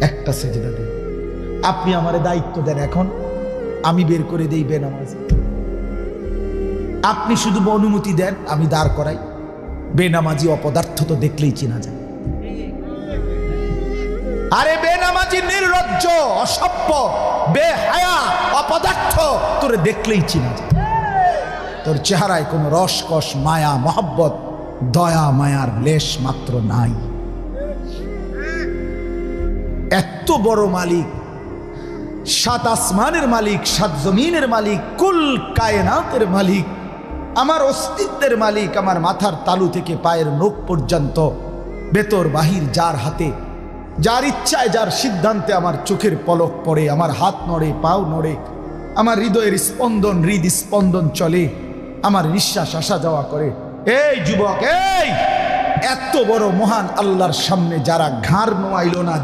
একটা সেজদা দেন। আপনি আমারে দায়িত্ব দেন, এখন আমি বের করে দেই বেনামাজি। আপনি শুধু অনুমতি দেন, আমি দাঁড় করাই। বেনামাজি অপদার্থ তো দেখলেই চেনা যায়। আরে বেনামাজি নির্লজ্জ, অসভ্য, বেহায়া, অপদার্থ তোরে দেখলেই চেনা যায়। তোর চেহারায় কোনো রসকস, মায়া, মহব্বত, দয়া মায়ার লেশ মাত্র নাই। এত বড় মালিক, সাত আসমানের মালিক, সাত জমিনের মালিক, কুল কায়নাতের মালিক, আমার অস্তিত্বের মালিক, আমার মাথার তালু থেকে পায়ের নখ পর্যন্ত ভেতর বাহির যার হাতে, যার ইচ্ছায়, যার সিদ্ধান্তে আমার চোখের পলক পড়ে, আমার হাত নড়ে, পাও নড়ে, আমার হৃদয়ের স্পন্দন, হৃদস্পন্দন চলে, আমার নিঃশ্বাস আসা যাওয়া করে। এই যুবক, এই এত বড় মহান আল্লাহর সামনে যারা ঘাড় নোয়াইল না,